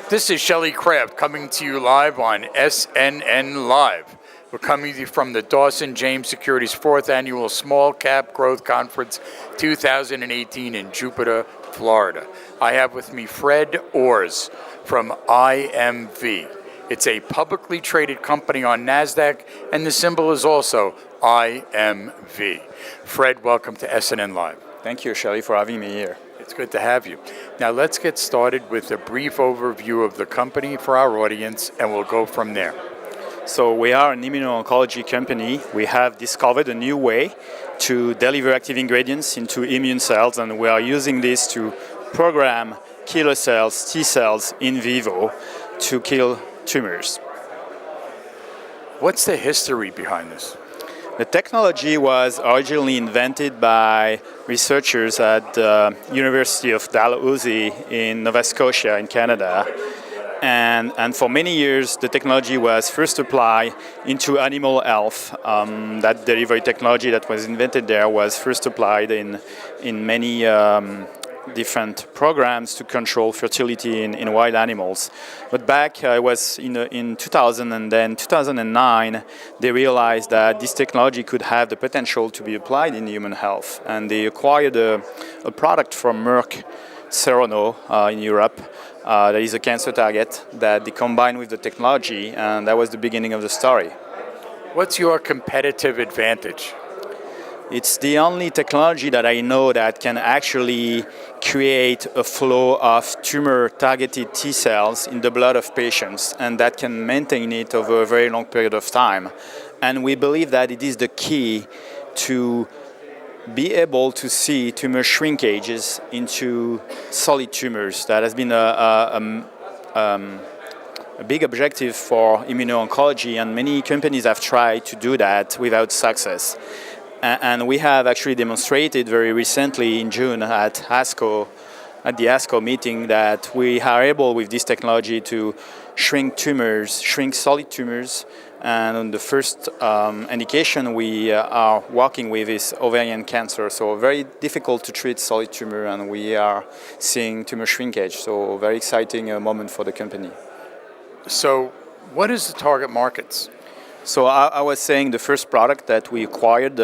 This is Shelley Craft coming to you live on SNNLive. We're coming to you from the Dawson James Securities 4th Annual Small Cap Growth Conference 2018 in Jupiter, Florida. I have with me Fred Ors from IMV. It's a publicly traded company on NASDAQ, and the symbol is also IMV. Fred, welcome to SNNLive. Thank you, Shelley, for having me here. It's good to have you. Now let's get started with a brief overview of the company for our audience, and we'll go from there. So we are an immuno-oncology company. We have discovered a new way to deliver active ingredients into immune cells, and we are using this to program killer cells, T cells, in vivo to kill tumors. What's the history behind this? The technology was originally invented by researchers at the University of Dalhousie in Nova Scotia in Canada. And for many years, the technology was first applied into animal health. That delivery technology that was invented there was first applied in many different programs to control fertility in wild animals. But back was in 2000 and then 2009, they realized that this technology could have the potential to be applied in human health. And they acquired a product from Merck Serono in Europe that is a cancer target that they combined with the technology, and that was the beginning of the story. What's your competitive advantage? It's the only technology that I know that can actually create a flow of tumor-targeted T cells in the blood of patients, and that can maintain it over a very long period of time. And we believe that it is the key to be able to see tumor shrinkages into solid tumors. That has been a big objective for immuno-oncology, and many companies have tried to do that without success. And we have actually demonstrated very recently in June at the ASCO meeting, that we are able with this technology to shrink tumors, shrink solid tumors. And on the first indication we are working with is ovarian cancer. So very difficult to treat solid tumor, and we are seeing tumor shrinkage. So very exciting moment for the company. So what is the target markets? So I was saying the first product that we acquired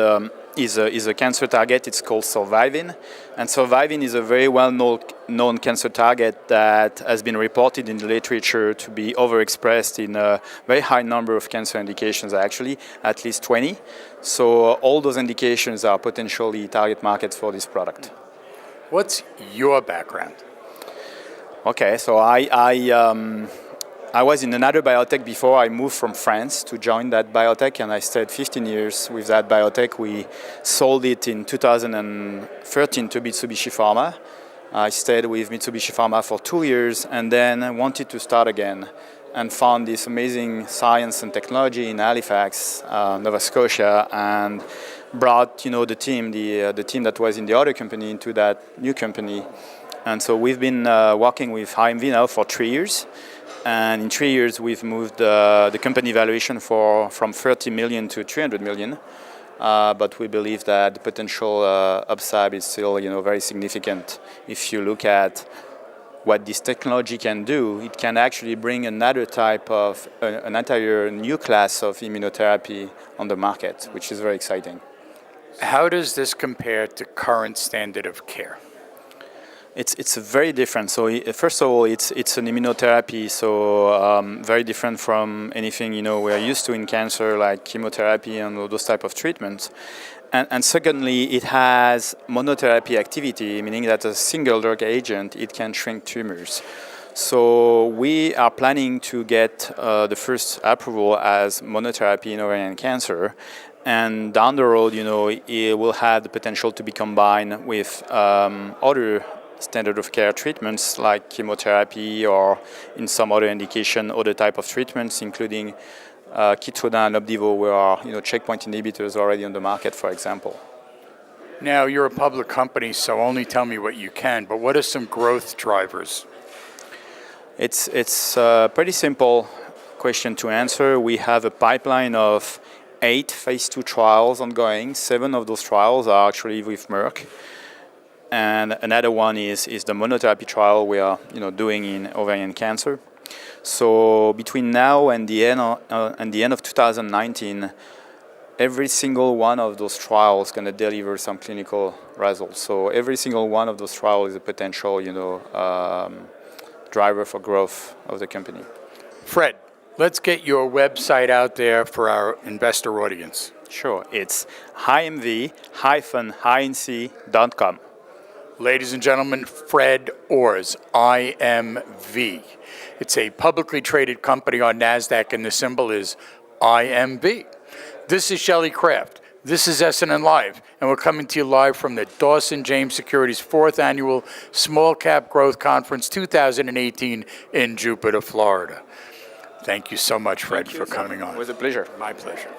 is a cancer target. It's called Survivin. And Survivin is a very well-known cancer target that has been reported in the literature to be overexpressed in a very high number of cancer indications, actually, at least 20. So all those indications are potentially target markets for this product. What's your background? Okay, so I was in another biotech before I moved from France to join that biotech, and I stayed 15 years with that biotech. We sold it in 2013 to Mitsubishi Pharma. I stayed with Mitsubishi Pharma for 2 years, and then wanted to start again, and found this amazing science and technology in Halifax, Nova Scotia, and brought the team that was in the other company into that new company. And so we've been working with IMV now for 3 years. And in 3 years, we've moved the company valuation from 30 million to 300 million. But we believe that the potential upside is still, very significant. If you look at what this technology can do, it can actually bring another type of, an entire new class of immunotherapy on the market, which is very exciting. How does this compare to current standard of care? It's very different. So first of all, it's an immunotherapy, so very different from anything we are used to in cancer, like chemotherapy and all those type of treatments. And secondly, it has monotherapy activity, meaning that a single drug agent, it can shrink tumors. So we are planning to get the first approval as monotherapy in ovarian cancer. And down the road, it will have the potential to be combined with other standard of care treatments like chemotherapy, or in some other indication, other type of treatments, including Keytruda and Opdivo, where are checkpoint inhibitors already on the market, for example. Now, you're a public company, so only tell me what you can, but what are some growth drivers? It's a pretty simple question to answer. We have a pipeline of 8 phase 2 trials ongoing. 7 of those trials are actually with Merck. And another one is the monotherapy trial we are doing in ovarian cancer. So between now and the end of 2019, every single one of those trials is going to deliver some clinical results. So every single one of those trials is a potential, driver for growth of the company. Fred, let's get your website out there for our investor audience. Sure, it's imv-inc.com. Ladies and gentlemen, Fred Orrs, IMV. It's a publicly traded company on NASDAQ, and the symbol is IMV. This is Shelley Craft. This is SNNLive, and we're coming to you live from the Dawson James Securities 4th Annual Small Cap Growth Conference 2018 in Jupiter, Florida. Thank you so much, Fred, for coming on. It was a pleasure. My pleasure.